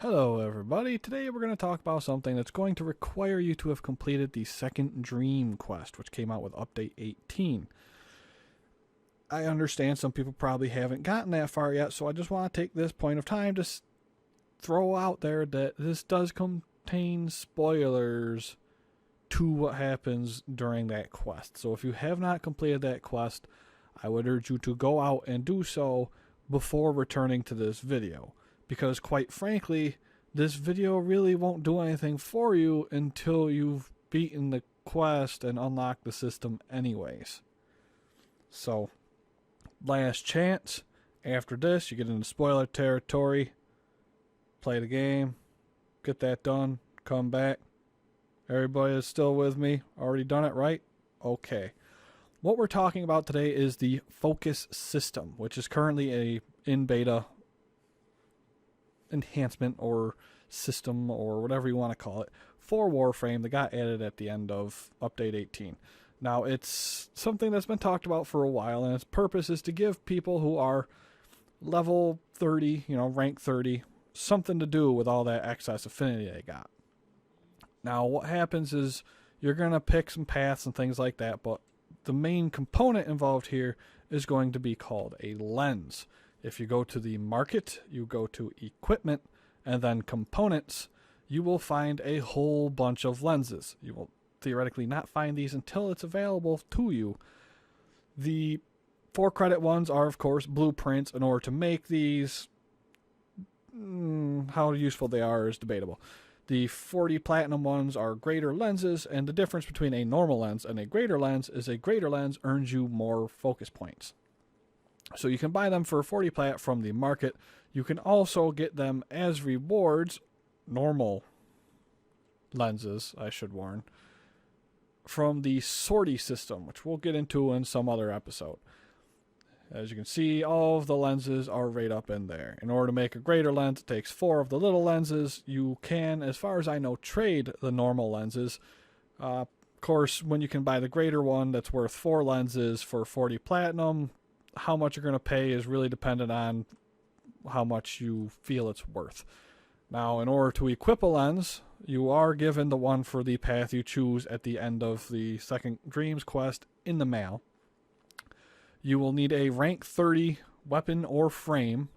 Hello everybody, today we're going to talk about something that's going to require you to have completed the second Dream Quest, which came out with Update 18. I understand some people probably haven't gotten that far yet, so I just want to take this point of time to throw out there that this does contain spoilers to what happens during that quest. So if you have not completed that quest, I would urge you to go out and do so before returning to this video. Because quite frankly, this video really won't do anything for you until you've beaten the quest and unlocked the system anyways. So, last chance. After this, you get into spoiler territory. Play the game. Get that done. Come back. Everybody is still with me? Already done it, right? Okay. What we're talking about today is the Focus system, which is currently in beta enhancement or system or whatever you want to call it for Warframe that got added at the end of Update 18. Now, it's something that's been talked about for a while, and its purpose is to give people who are level 30, rank 30, something to do with all that excess affinity they got. Now, what happens is you're going to pick some paths and things like that, but the main component involved here is going to be called a lens. If you go to the market, you go to equipment, and then components, you will find a whole bunch of lenses. You will theoretically not find these until it's available to you. The 4 credit ones are, of course, blueprints in order to make these. How useful they are is debatable. The 40 platinum ones are greater lenses, and the difference between a normal lens and a greater lens is a greater lens earns you more focus points. So you can buy them for 40 plat from the market. You can also get them as rewards, normal lenses, I should warn, from the sortie system, which we'll get into in some other episode. As you can see, all of the lenses are right up in there. In order to make a greater lens, it takes 4 of the little lenses. You can, as far as I know, trade the normal lenses. Of course, when you can buy the greater one that's worth 4 lenses for 40 platinum, how much you're going to pay is really dependent on how much you feel it's worth. Now, in order to equip a lens, you are given the one for the path you choose at the end of the second Dreams quest in the mail. You will need a rank 30 weapon or frame,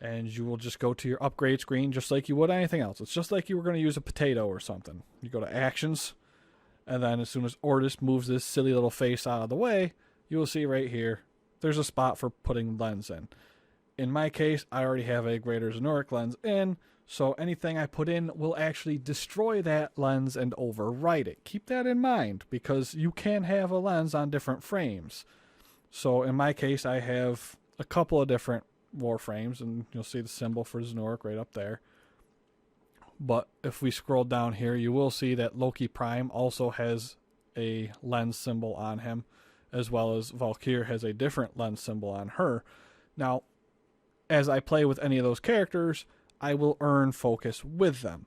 and you will just go to your upgrade screen just like you would anything else. It's just like you were going to use a potato or something. You go to actions, and then as soon as Ordis moves this silly little face out of the way, you will see right here, there's a spot for putting lens in. In my case, I already have a greater Zenuric lens in, so anything I put in will actually destroy that lens and overwrite it. Keep that in mind, because you can have a lens on different frames. So in my case, I have a couple of different Warframes, and you'll see the symbol for Zenuric right up there. But if we scroll down here, you will see that Loki Prime also has a lens symbol on him, as well as Valkyr has a different lens symbol on her. Now, as I play with any of those characters, I will earn focus with them.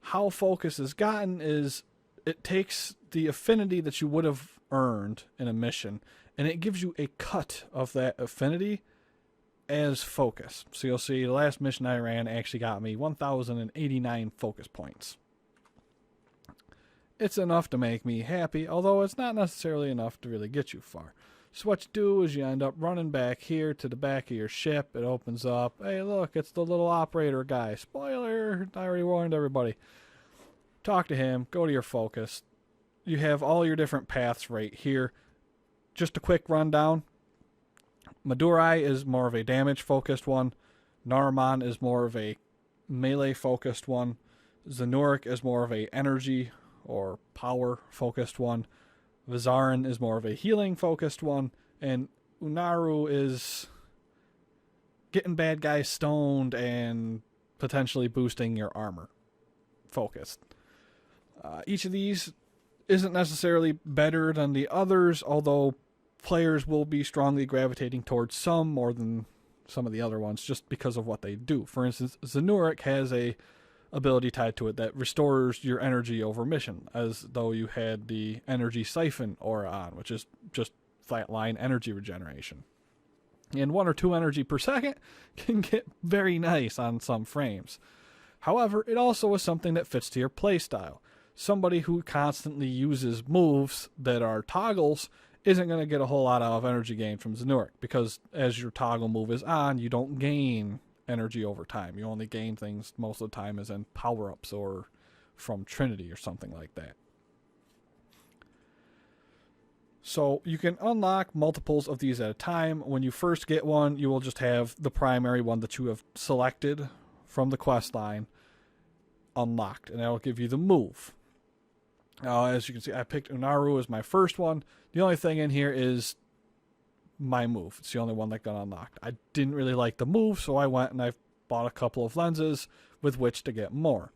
How focus is gotten is it takes the affinity that you would have earned in a mission, and it gives you a cut of that affinity as focus. So you'll see the last mission I ran actually got me 1,089 focus points. It's enough to make me happy, although it's not necessarily enough to really get you far. So what you do is you end up running back here to the back of your ship. It opens up. Hey, look, it's the little operator guy. Spoiler, I already warned everybody. Talk to him. Go to your focus. You have all your different paths right here. Just a quick rundown. Madurai is more of a damage-focused one. Naruman is more of a melee-focused one. Zenuric is more of a energy or power-focused one. Vizarin is more of a healing-focused one. And Unaru is getting bad guys stoned and potentially boosting your armor focused. Each of these isn't necessarily better than the others, although players will be strongly gravitating towards some more than some of the other ones just because of what they do. For instance, Zenuric has a ability tied to it that restores your energy over mission, as though you had the energy siphon aura on, which is just flatline energy regeneration. And 1 or 2 energy per second can get very nice on some frames. However, it also is something that fits to your playstyle. Somebody who constantly uses moves that are toggles isn't going to get a whole lot of energy gain from Zenuric, because as your toggle move is on, you don't gain energy over time. You only gain things most of the time as in power-ups or from Trinity or something like that. So you can unlock multiples of these at a time. When you first get one, you will just have the primary one that you have selected from the quest line unlocked, and that will give you the move. Now, as you can see, I picked Unaru as my first one. The only thing in here is my move. It's the only one that got unlocked. I didn't really like the move, so I went and I bought a couple of lenses with which to get more.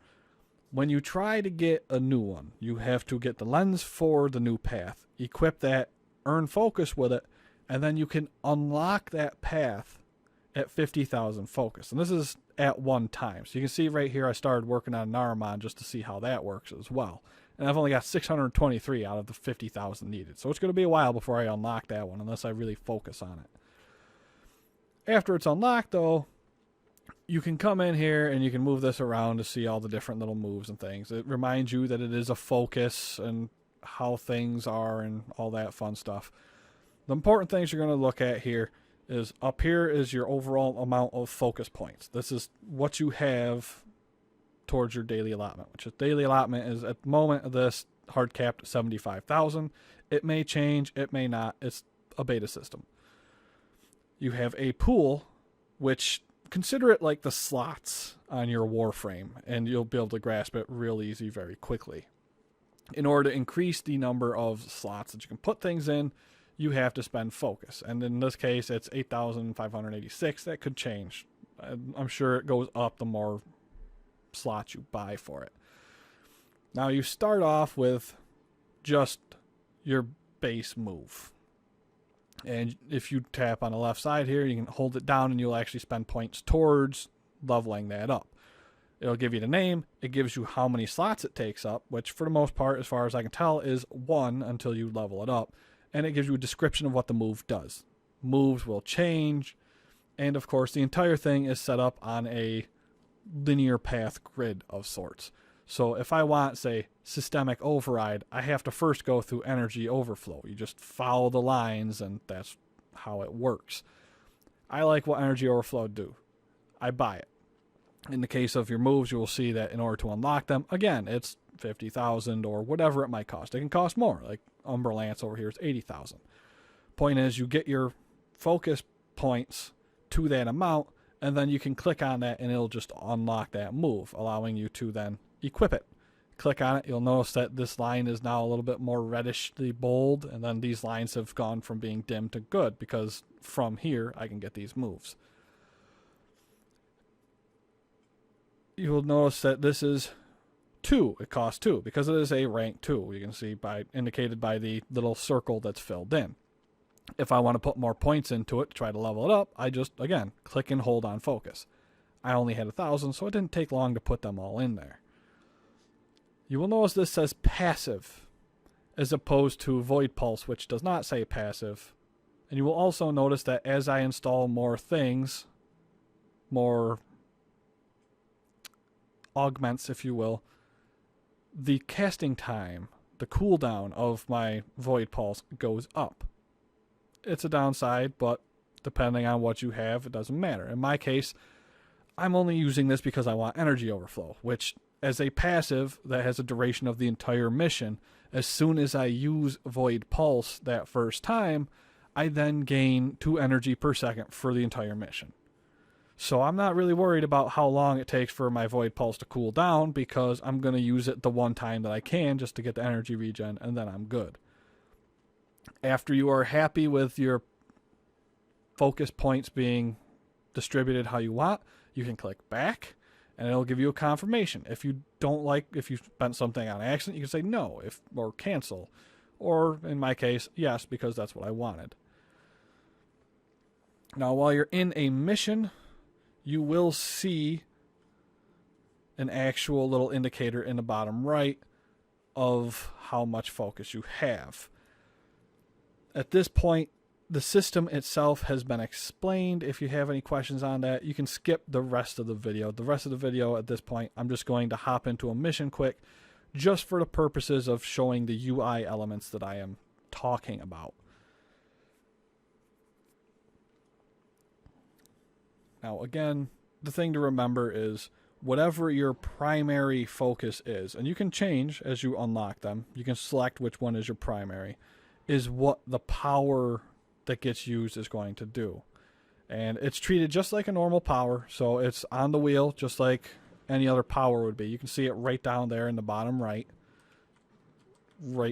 When you try to get a new one, you have to get the lens for the new path, equip that, earn focus with it, and then you can unlock that path at 50,000 focus. And this is at one time. So you can see right here I started working on Naramon just to see how that works as well. And I've only got 623 out of the 50,000 needed. So it's going to be a while before I unlock that one unless I really focus on it. After it's unlocked, though, you can come in here and you can move this around to see all the different little moves and things. It reminds you that it is a focus and how things are and all that fun stuff. The important things you're going to look at here is up here is your overall amount of focus points. This is what you have towards your daily allotment, which is daily allotment is at the moment of this hard capped at 75,000. It may change, it may not. It's a beta system. You have a pool, which consider it like the slots on your Warframe, and you'll be able to grasp it real easy very quickly. In order to increase the number of slots that you can put things in, you have to spend focus. And in this case, it's 8,586. That could change. I'm sure it goes up the more slots you buy for it. Now you start off with just your base move. And if you tap on the left side here, you can hold it down and you'll actually spend points towards leveling that up. It'll give you the name. It gives you how many slots it takes up, which for the most part, as far as I can tell, is 1 until you level it up. And it gives you a description of what the move does. Moves will change. And of course, the entire thing is set up on a linear path grid of sorts. So if I want, say, systemic override, I have to first go through energy overflow. You just follow the lines, and that's how it works. I like what energy overflow do. I buy it. In the case of your moves, you will see that in order to unlock them, again, it's 50,000 or whatever it might cost. It can cost more, like Umbra Lance over here is 80,000. Point is, you get your focus points to that amount, and then you can click on that, and it'll just unlock that move, allowing you to then equip it. Click on it, you'll notice that this line is now a little bit more reddishly bold, and then these lines have gone from being dim to good, because from here I can get these moves. You'll notice that this is 2. It costs 2 because it is a rank 2. You can see indicated by the little circle that's filled in. If I want to put more points into it to try to level it up, I just, again, click and hold on focus. I only had 1,000, so it didn't take long to put them all in there. You will notice this says passive as opposed to Void Pulse, which does not say passive. And you will also notice that as I install more things, more augments, if you will, the casting time, the cooldown of my Void Pulse goes up. It's a downside, but depending on what you have, it doesn't matter. In my case, I'm only using this because I want energy overflow, which as a passive that has a duration of the entire mission, as soon as I use Void Pulse that first time, I then gain 2 energy per second for the entire mission. So I'm not really worried about how long it takes for my Void Pulse to cool down, because I'm going to use it the one time that I can just to get the energy regen, and then I'm good. After you are happy with your focus points being distributed how you want, you can click back, and it'll give you a confirmation. If you spent something on accident, you can say no, or cancel. Or, in my case, yes, because that's what I wanted. Now, while you're in a mission, you will see an actual little indicator in the bottom right of how much focus you have. At this point, The system itself has been explained. If you have any questions on that, you can skip the rest of the video. The rest of the video at this point, I'm just going to hop into a mission quick, just for the purposes of showing the UI elements that I am talking about. Now, again, the thing to remember is whatever your primary focus is, and you can change as you unlock them, you can select which one is your primary, is what the power that gets used is going to do. And it's treated just like a normal power, so it's on the wheel just like any other power would be. You can see it right down there in the bottom right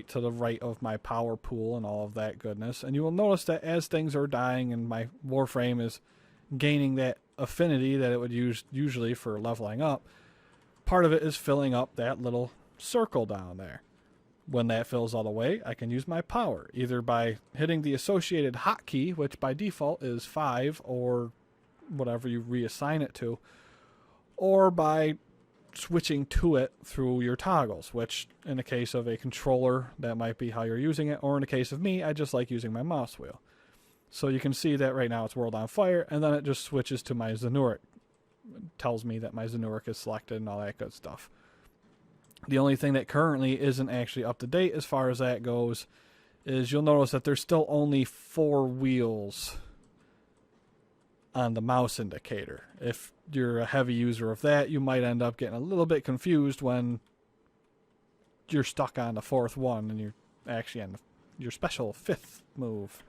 to the right of my power pool and all of that goodness. And you will notice that as things are dying and my Warframe is gaining that affinity that it would use usually for leveling up, part of it is filling up that little circle down there. When that fills all the way, I can use my power, either by hitting the associated hotkey, which by default is 5 or whatever you reassign it to, or by switching to it through your toggles, which in the case of a controller, that might be how you're using it, or in the case of me, I just like using my mouse wheel. So you can see that right now it's World on Fire, and then it just switches to my Zenuric. It tells me that my Zenuric is selected and all that good stuff. The only thing that currently isn't actually up to date as far as that goes is you'll notice that there's still only 4 wheels on the mouse indicator. If you're a heavy user of that, you might end up getting a little bit confused when you're stuck on the 4th one and you're actually on your special 5th move.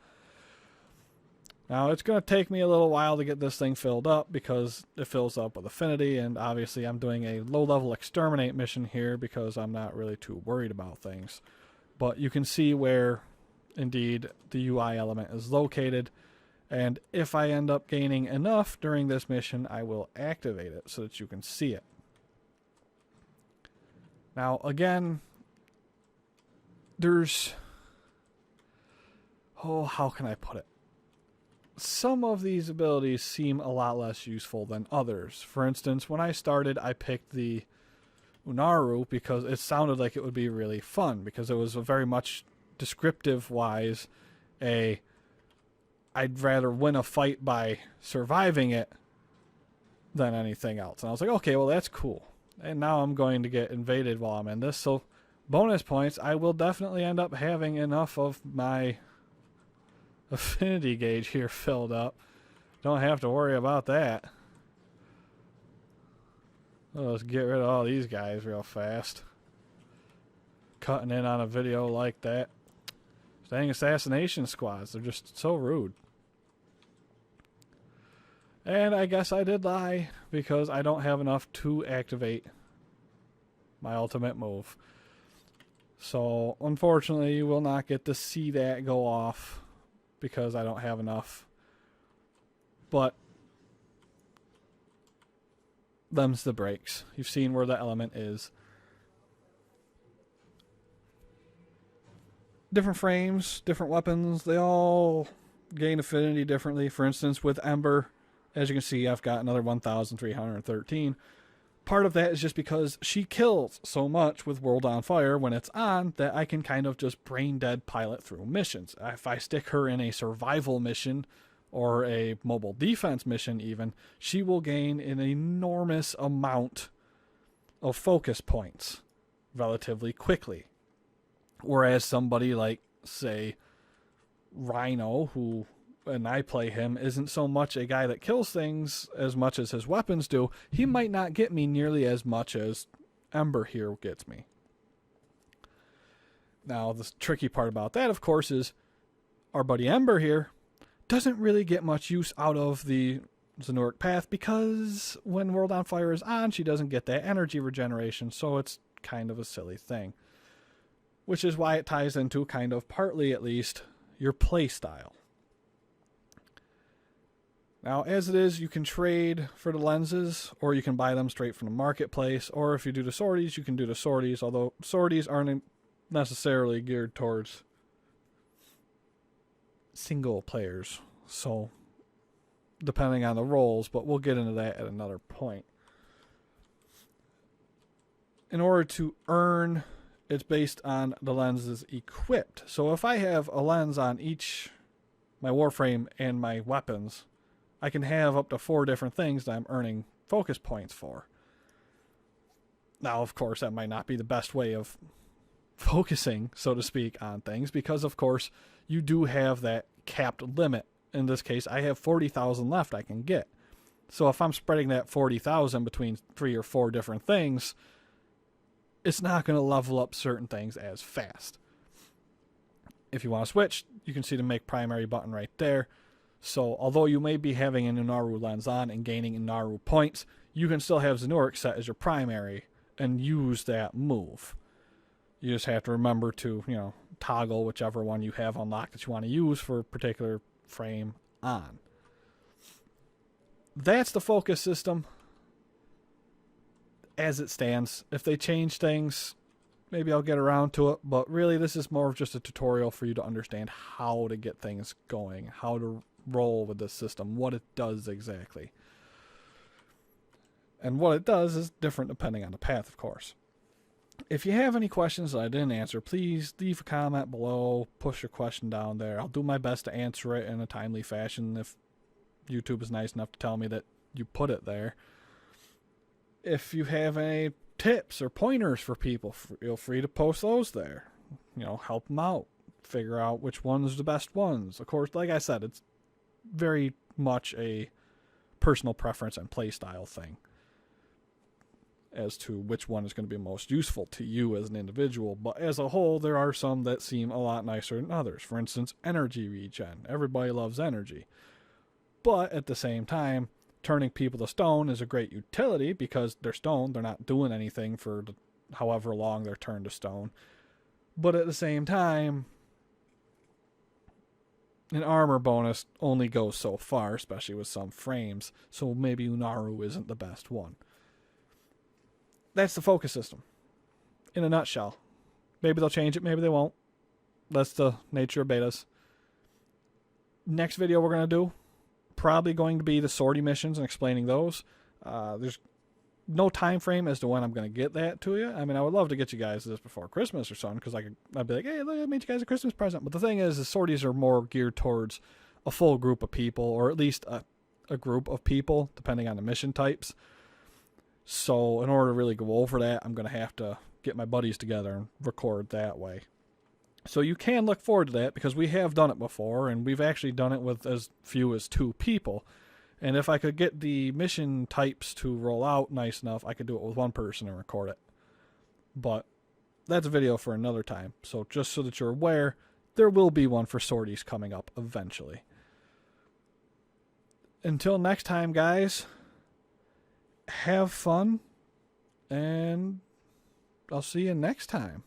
Now, it's going to take me a little while to get this thing filled up because it fills up with affinity, and obviously I'm doing a low-level exterminate mission here because I'm not really too worried about things. But you can see where, indeed, the UI element is located, and if I end up gaining enough during this mission, I will activate it so that you can see it. Now, again, there's... oh, how can I put it? Some of these abilities seem a lot less useful than others. For instance, when I started, I picked the Unaru because it sounded like it would be really fun, because it was a very much descriptive-wise I'd rather win a fight by surviving it than anything else. And I was like, okay, well, that's cool. And now I'm going to get invaded while I'm in this, so bonus points, I will definitely end up having enough of my affinity gauge here filled up. Don't have to worry about that. Let's get rid of all these guys real fast. Cutting in on a video like that. Dang assassination squads, they're just so rude. And I guess I did lie, because I don't have enough to activate my ultimate move. So unfortunately you will not get to see that go off because I don't have enough. But them's the breaks. You've seen where the element is. Different frames, different weapons, they all gain affinity differently. For instance, with Ember, as you can see, I've got another 1,313. Part of that is just because she kills so much with World on Fire when it's on that I can kind of just brain dead pilot through missions. If I stick her in a survival mission or a mobile defense mission even, she will gain an enormous amount of focus points relatively quickly. Whereas somebody like, say, Rhino, who, and I play him, isn't so much a guy that kills things as much as his weapons do, he might not get me nearly as much as Ember here gets me. Now, the tricky part about that, of course, is our buddy Ember here doesn't really get much use out of the Zenuric path because when World on Fire is on, she doesn't get that energy regeneration, so it's kind of a silly thing. Which is why it ties into, kind of partly at least, your play style. Now, as it is, you can trade for the lenses, or you can buy them straight from the marketplace, or if you do the sorties, you can do the sorties, although sorties aren't necessarily geared towards single players, so depending on the roles, but we'll get into that at another point. In order to earn, it's based on the lenses equipped. So if I have a lens on each my Warframe, and my weapons, I can have up to 4 different things that I'm earning focus points for. Now, of course, that might not be the best way of focusing, so to speak, on things, because, of course, you do have that capped limit. In this case, I have 40,000 left I can get. So if I'm spreading that 40,000 between 3 or 4 different things, it's not going to level up certain things as fast. If you want to switch, you can see the Make Primary button right there. So although you may be having an Unaru lens on and gaining Unaru points, you can still have Zenuric set as your primary and use that move. You just have to remember to, toggle whichever one you have unlocked that you want to use for a particular frame on. That's the focus system as it stands. If they change things, maybe I'll get around to it, but really this is more of just a tutorial for you to understand how to get things going, how to roll with this system, what it does exactly. And what it does is different depending on the path, of course. If you have any questions that I didn't answer, please leave a comment below, push your question down there. I'll do my best to answer it in a timely fashion if YouTube is nice enough to tell me that you put it there. If you have any tips or pointers for people, feel free to post those there. Help them out. Figure out which one's the best ones. Of course, like I said, it's very much a personal preference and play style thing as to which one is going to be most useful to you as an individual. But as a whole, there are some that seem a lot nicer than others. For instance, energy regen. Everybody loves energy. But at the same time, turning people to stone is a great utility because they're stone. They're not doing anything for however long they're turned to stone. But at the same time, an armor bonus only goes so far, especially with some frames. So maybe Unaru isn't the best one. That's the focus system in a nutshell. Maybe they'll change it, maybe they won't. That's the nature of betas. Next video we're going to do, probably going to be the sortie missions and explaining those. There's no time frame as to when I'm going to get that to you. I mean, I would love to get you guys this before Christmas or something, because I'd be like, hey, look, I made you guys a Christmas present. But the thing is, the sorties are more geared towards a full group of people, or at least a group of people, depending on the mission types. So in order to really go over that, I'm going to have to get my buddies together and record that way. So you can look forward to that, because we have done it before, and we've actually done it with as few as 2 people. And if I could get the mission types to roll out nice enough, I could do it with 1 person and record it. But that's a video for another time. So just so that you're aware, there will be one for sorties coming up eventually. Until next time, guys, have fun, and I'll see you next time.